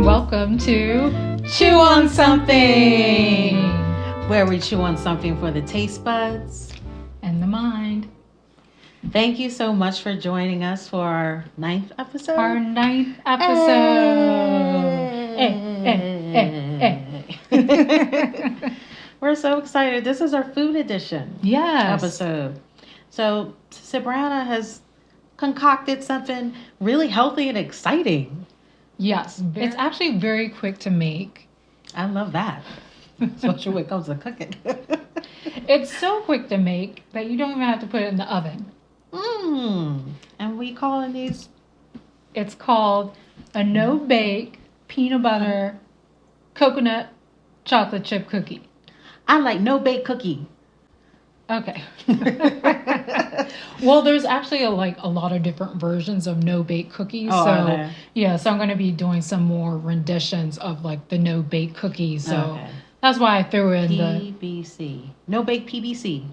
Welcome to Chew on Something, where we chew on something for the taste buds and the mind. Thank you so much for joining us for our 9th episode. We're so excited. This is our food edition episode. So Sabrina has concocted something really healthy and exciting. Yes, it's actually very quick to make. I love that. Especially when it comes to cooking. It's so quick to make that you don't even have to put it in the oven. And we calling these? It's called a no-bake peanut butter coconut chocolate chip cookie. I like no-bake cookie. Okay. Well, there's actually a lot of different versions of no-bake cookies. So I'm going to be doing some more renditions of the no-bake cookies. So that's why I threw in PBC. No-bake PBC.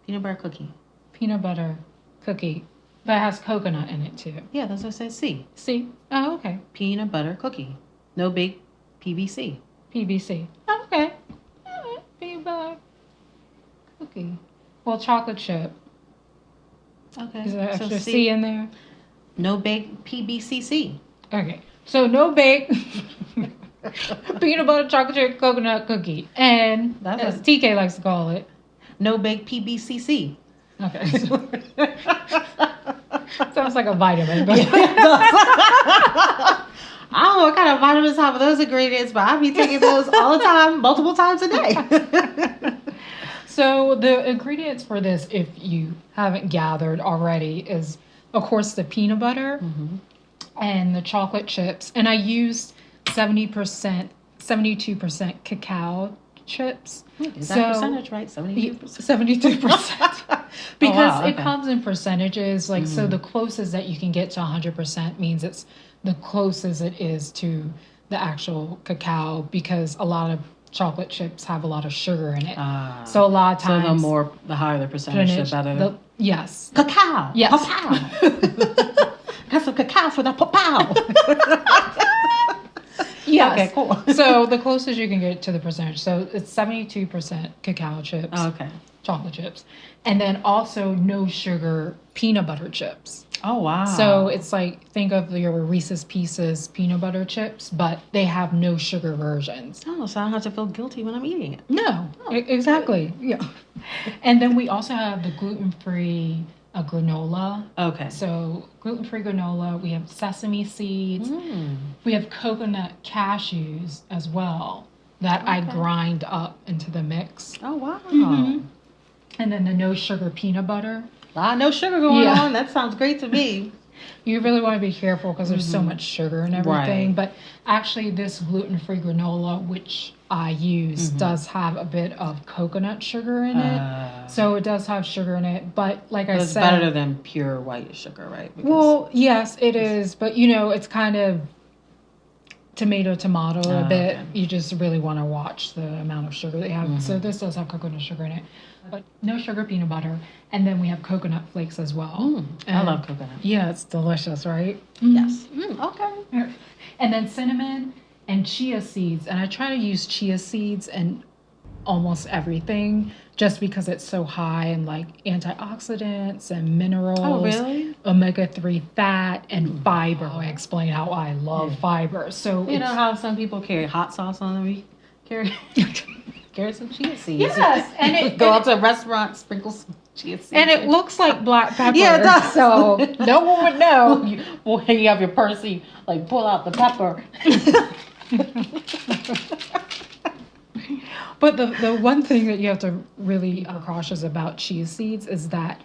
Peanut butter cookie. Peanut butter cookie. That has coconut in it too. Yeah, that's what I said. C. C. Oh, okay. Peanut butter cookie. No-bake PBC. PBC. Oh, okay. All right. Peanut butter cookie. Well, chocolate chip. Okay. Is there extra C in there? No bake PBCC. Okay. So no bake peanut butter chocolate chip coconut cookie. And as TK likes to call it, no bake PBCC. Okay. Sounds like a vitamin. But I don't know what kind of vitamins have those ingredients, but I be taking those all the time, multiple times a day. So the ingredients for this, if you haven't gathered already, is, of course, the peanut butter and the chocolate chips. And I used 72% cacao chips. Is that percentage right? 72%? 72%. Because it comes in percentages. So the closest that you can get to 100% means it's the closest it is to the actual cacao, because a lot of chocolate chips have a lot of sugar in it. So a lot of times... So the higher the percentage, the better. Yes. Cacao. Yes. Pow. Got some cacao for that pow. Yes. Okay, cool. So the closest you can get to the percentage. So it's 72% cacao chips. Okay. Chocolate chips. And then also no sugar peanut butter chips. Oh, wow. So it's think of your Reese's Pieces peanut butter chips, but they have no sugar versions. Oh, so I don't have to feel guilty when I'm eating it. No, exactly. Good. Yeah. And then we also have the gluten-free granola. Okay. So gluten-free granola, we have sesame seeds. We have coconut cashews as well that I grind up into the mix. Oh, wow. And then the no sugar peanut butter. No sugar going on. That sounds great to me. You really want to be careful because there's so much sugar and everything. Right. But actually this gluten-free granola, which I use, does have a bit of coconut sugar in it. So it does have sugar in it. But I said... It's better than pure white sugar, right? Well, yes, it is. But, it's kind of tomato a bit. Okay. You just really want to watch the amount of sugar they have. So this does have coconut sugar in it. But no sugar peanut butter. And then we have coconut flakes as well. I love coconut. Yeah, it's delicious, right? Yes. Okay. And then cinnamon and chia seeds. And I try to use chia seeds in almost everything just because it's so high in antioxidants and minerals. Oh, really? Omega-3 fat and fiber. I explain how I love fiber. So you know how some people carry hot sauce on them? Carry some chia seeds. Yes, and it go out to a restaurant, sprinkle some chia seeds. And it looks like black pepper. Yeah, it does. So no one would know. When you have your purse, you pull out the pepper. But the one thing that you have to really be cautious about chia seeds is that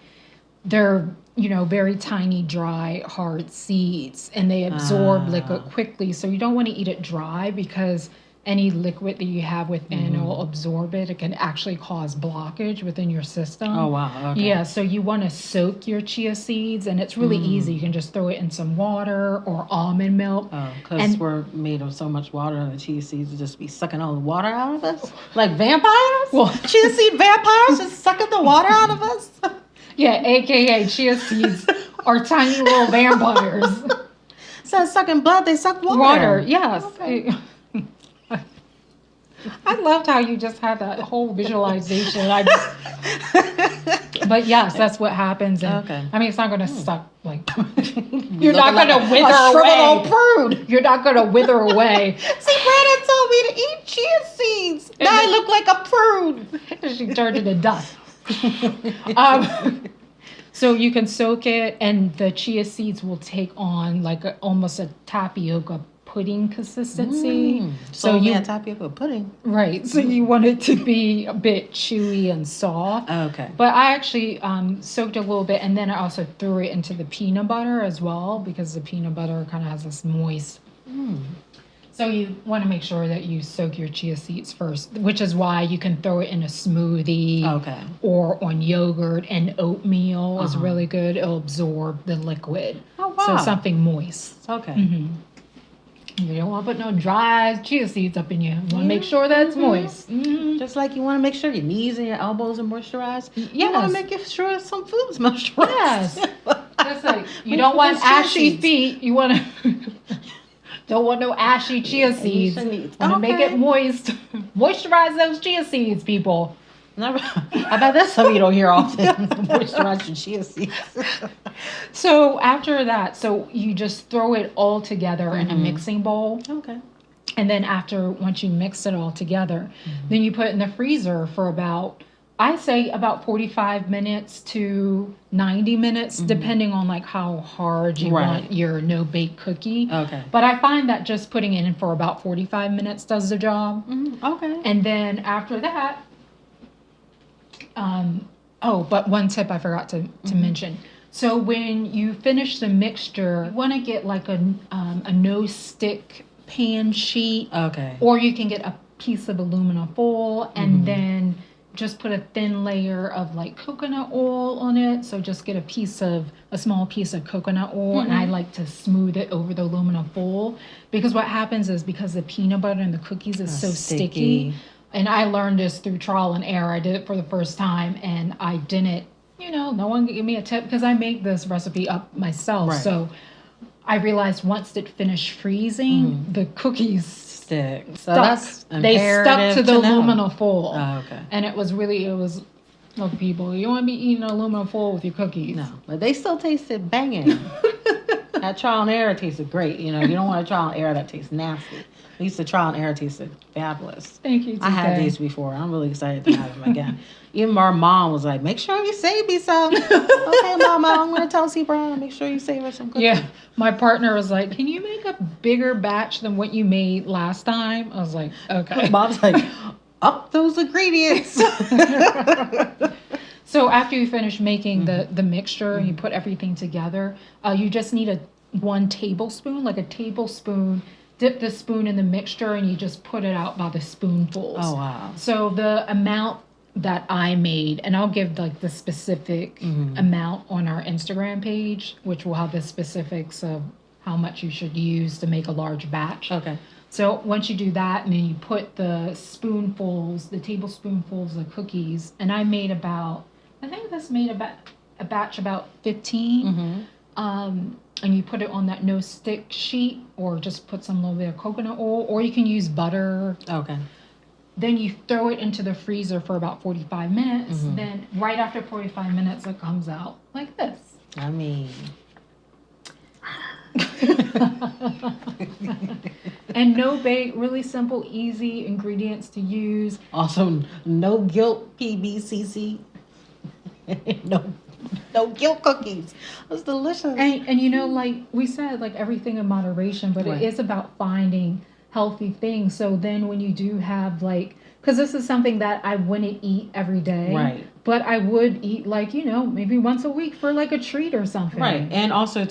they're, very tiny, dry, hard seeds, and they absorb liquid quickly. So you don't want to eat it dry because any liquid that you have within will absorb it. It can actually cause blockage within your system. Oh, wow. Okay. Yeah, so you want to soak your chia seeds, and it's really easy. You can just throw it in some water or almond milk. Oh, because we're made of so much water, and the chia seeds will just be sucking all the water out of us? Like vampires? Well, chia seed vampires just sucking the water out of us? Yeah, a.k.a. chia seeds are tiny little vampires. Instead of sucking blood, they suck water. Water, yes. Okay. I loved how you just had that whole visualization. But yes, that's what happens. And, I mean, it's not going to suck like you're not going to wither away. Prude. You're not going to wither away. See, Brandon told me to eat chia seeds. Now I look like a prude. She turned into dust. So you can soak it, and the chia seeds will take on like almost a tapioca pudding consistency. So you tapioca pudding, right? So you want it to be a bit chewy and soft. Okay. But I actually soaked a little bit, and then I also threw it into the peanut butter as well because the peanut butter kind of has this moist. So you want to make sure that you soak your chia seeds first, which is why you can throw it in a smoothie or on yogurt, and oatmeal is really good. It'll absorb the liquid. Oh, wow. So something moist. Okay. You don't want to put no dry chia seeds up in you. You want to make sure that it's moist. Just like you want to make sure your knees and your elbows are moisturized. Yes. You want to make sure some food's moisturized. Yes. Just like you don't want ashy feet. You want to... Don't want no ashy chia seeds. Want to make it moist. Moisturize those chia seeds, people. I bet that's something you don't hear often. Moisturize your chia seeds. So after that, you just throw it all together in a mixing bowl. Okay. And then once you mix it all together, then you put it in the freezer for I'd say about 45 minutes to 90 minutes, depending on like how hard you want your no-bake cookie. Okay. But I find that just putting it in for about 45 minutes does the job. Okay. And then after that, but one tip I forgot to mention. So when you finish the mixture, you want to get like a no-stick pan sheet. Okay. Or you can get a piece of aluminum foil and then just put a thin layer of like coconut oil on it. So just get a small piece of coconut oil, and I like to smooth it over the aluminum foil, because what happens is because the peanut butter and the cookies is so sticky. And I learned this through trial and error. I did it for the first time, and I didn't, no one gave me a tip because I make this recipe up myself. Right. So I realized once it finised freezing, the cookies stick. So that's they stuck to the aluminum foil. Oh, okay. And look, people, you want to be eating aluminum foil with your cookies. No, but they still tasted banging. That trial and error tasted great. You don't want a trial and error that tastes nasty. At least the trial and error tasted fabulous. Thank you, TK. I had these before. I'm really excited to have them again. Even our mom was like, make sure you save me some. Okay, Mama, I'm going to tell C. Brown, make sure you save her some cookies. Yeah, my partner was like, can you make a bigger batch than what you made last time? I was like, okay. Mom's like, up those ingredients. So after you finish making the mixture and you put everything together, you just need one tablespoon, like a tablespoon. Dip the spoon in the mixture and you just put it out by the spoonfuls. Oh, wow. So the amount that I made, and I'll give like the specific amount on our Instagram page, which will have the specifics of how much you should use to make a large batch. Okay. So once you do that, and then you put the tablespoonfuls of cookies, and I think this made a batch about 15. And you put it on that no stick sheet, or just put some little bit of coconut oil, or you can use butter. Okay. Then you throw it into the freezer for about 45 minutes. Then right after 45 minutes, it comes out like this. I mean. And no bake, really simple, easy ingredients to use. Also, no guilt PBCC. No guilt cookies. That's delicious. And like we said, like everything in moderation, but it is about finding healthy things. So then when you do have like, because this is something that I wouldn't eat every day. Right. But I would eat like, maybe once a week for like a treat or something. Right. And also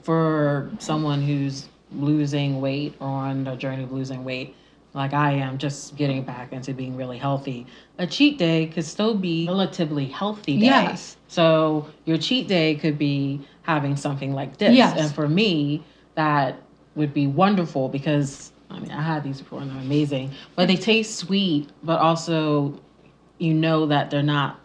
for someone who's losing weight or on the journey of losing weight, like I am, just getting back into being really healthy, a cheat day could still be relatively healthy day. Yes. So your cheat day could be having something like this. Yes. And for me, that would be wonderful because, I mean, I had these before and they're amazing. But they taste sweet, but also that they're not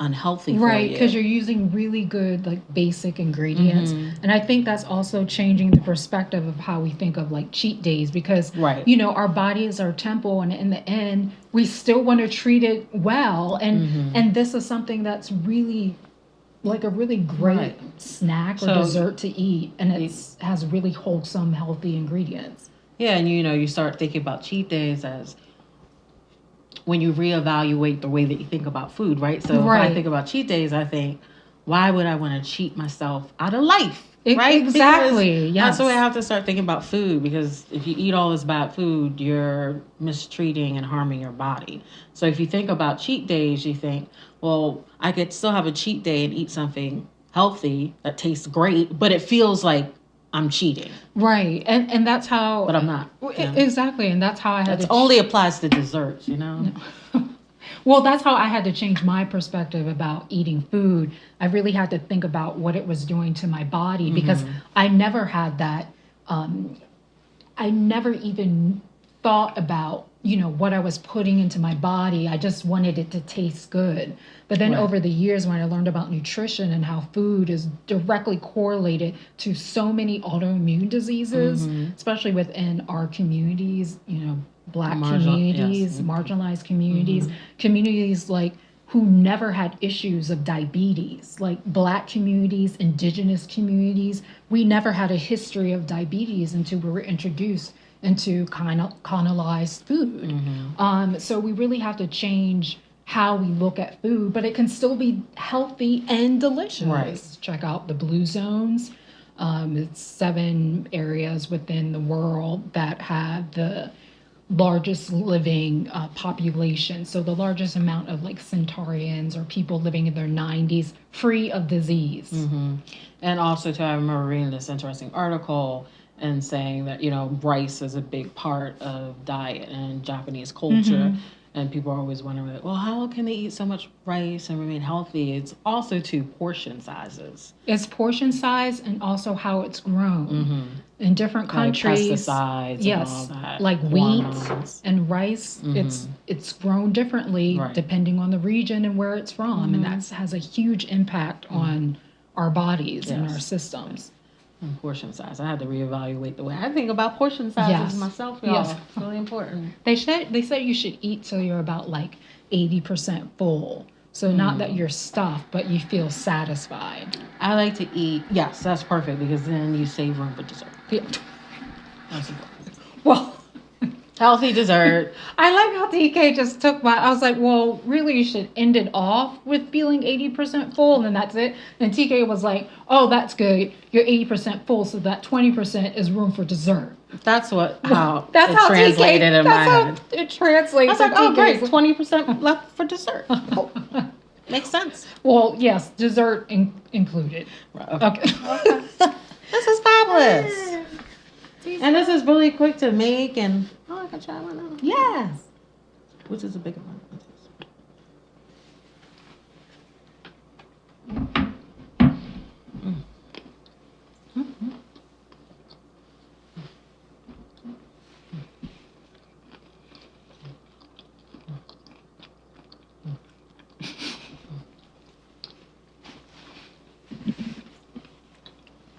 unhealthy for right, you. because you're using really good like basic ingredients. And I think that's also changing the perspective of how we think of like cheat days, because our body is our temple, and in the end we still want to treat it well, and this is something that's really like a really great snack or dessert to eat, and it has really wholesome, healthy ingredients. Yeah, and you start thinking about cheat days as when you reevaluate the way that you think about food, right? So if I think about cheat days, I think, why would I want to cheat myself out of life? Right? Exactly. Yes. That's the way I have to start thinking about food, because if you eat all this bad food, you're mistreating and harming your body. So if you think about cheat days, you think, well, I could still have a cheat day and eat something healthy that tastes great, but it feels like I'm cheating. Right. And that's how... But I'm not. Exactly. And that's how I had to... It only applies to desserts, No. Well, that's how I had to change my perspective about eating food. I really had to think about what it was doing to my body, because I never had that. I never even thought about, what I was putting into my body. I just wanted it to taste good. But then over the years, when I learned about nutrition and how food is directly correlated to so many autoimmune diseases, especially within our communities, Black communities, marginalized communities, communities like who never had issues of diabetes, like Black communities, indigenous communities. We never had a history of diabetes until we were introduced into colonized food. So we really have to change how we look at food, but it can still be healthy and delicious. Right. Check out the blue zones. It's 7 areas within the world that have the largest living population. So the largest amount of like centurions or people living in their 90s free of disease. And also I remember reading this interesting article and saying that, rice is a big part of diet and Japanese culture. And people are always wondering, well, how can they eat so much rice and remain healthy? It's also to portion sizes. It's portion size and also how it's grown. In different countries. Like pesticides and all that. Like wheat and rice, it's grown differently depending on the region and where it's from. And that has a huge impact on our bodies and our systems. And portion size. I had to reevaluate the way I think about portion sizes myself, y'all. Yes. It's really important. They said you should eat till you're about like 80% full. So not that you're stuffed, but you feel satisfied. I like to eat. Yes, that's perfect, because then you save room for dessert. Yeah. That's important. Well, healthy dessert. I like how TK just took I was like, well, really, you should end it off with feeling 80% full, and then that's it. And TK was like, oh, that's good. You're 80% full, so that 20% is room for dessert. That's how it translated in my head. It translates. I was like, oh, great, 20% left for dessert. Makes sense. Well, yes, dessert included. Right, okay. This is fabulous. And this is really quick to make, and I can try one out. Yes. Which is a bigger one?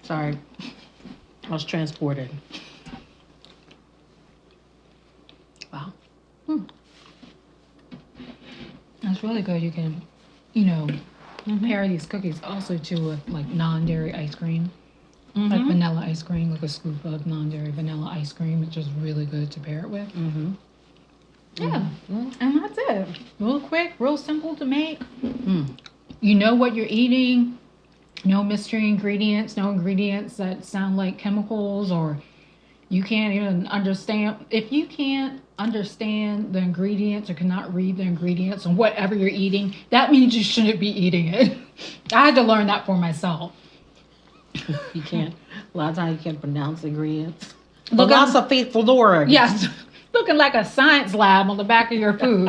Sorry, I was transported. Wow. That's really good. You can, pair these cookies also too with like non-dairy ice cream, like vanilla ice cream, like a scoop of non-dairy vanilla ice cream. It's just really good to pair it with. Yeah, and that's it. Real quick, real simple to make. You know what you're eating. No mystery ingredients, no ingredients that sound like chemicals or you can't even understand. If you can't understand the ingredients or cannot read the ingredients on whatever you're eating, that means you shouldn't be eating it. I had to learn that for myself. You can't. A lot of times you can't pronounce ingredients. Look, lots of faithful Lord. Yes. Looking like a science lab on the back of your food.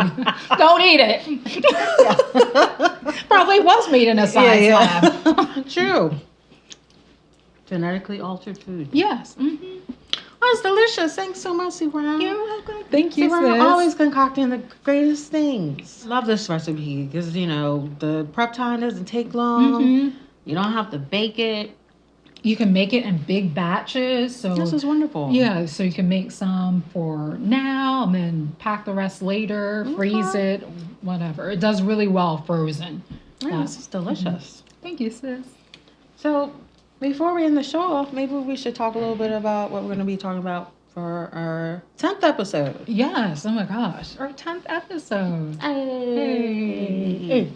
Don't eat it. Probably was made in a science lab. True. Genetically altered food. Yes. Mm-hmm. Oh, it's delicious. Thanks so much, Subrana. You're welcome. Thank you, Subrana sis. always concocting the greatest things. Love this recipe because, the prep time doesn't take long. Mm-hmm. You don't have to bake it. You can make it in big batches. So this is wonderful. Yeah, so you can make some for now and then pack the rest later, freeze it, whatever. It does really well frozen. Yeah, this is delicious. Thank you, sis. So before we end the show off, maybe we should talk a little bit about what we're going to be talking about for our 10th episode. Yes, oh my gosh, our 10th episode. Hey.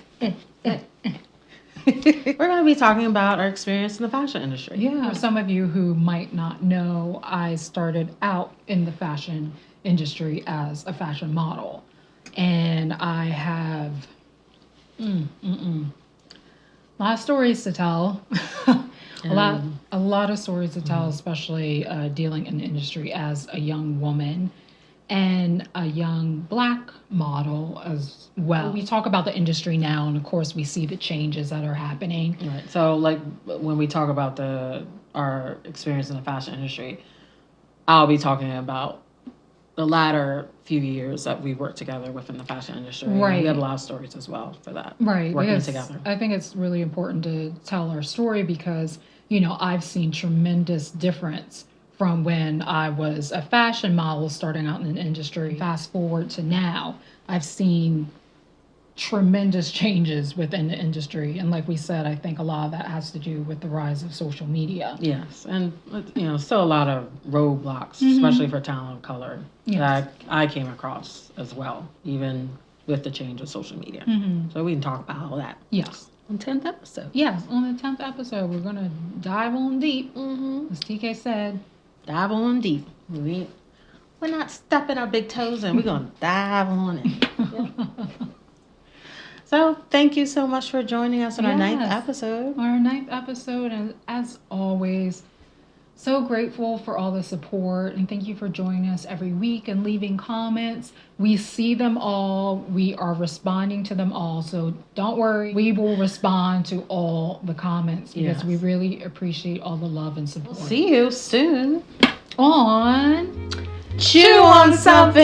We're going to be talking about our experience in the fashion industry. Yeah, for some of you who might not know, I started out in the fashion industry as a fashion model. And I have a lot of stories to tell. a lot of stories to tell, especially dealing in the industry as a young woman and a young Black model as well. We talk about the industry now, and of course we see the changes that are happening. Right. So like when we talk about our experience in the fashion industry, I'll be talking about the latter few years that we worked together within the fashion industry. Right. We have a lot of stories as well for that. Right. Working together. I think it's really important to tell our story because, I've seen tremendous difference from when I was a fashion model starting out in the industry. Fast forward to now, I've seen tremendous changes within the industry. And like we said, I think a lot of that has to do with the rise of social media. Yes. And, still a lot of roadblocks, especially for talent of color, that I came across as well, even with the change of social media. Mm-hmm. So we can talk about all that. Yes. On 10th episode. Yes, on the 10th episode, we're going to dive on deep, as TK said. Dive on deep. We're not stepping our big toes in. We're going to dive on in. So thank you so much for joining us on our 9th episode. Our 9th episode, and as always, so grateful for all the support, and thank you for joining us every week and leaving comments. We see them all. We are responding to them all, so don't worry. We will respond to all the comments because we really appreciate all the love and support. See you soon on Chew on Something.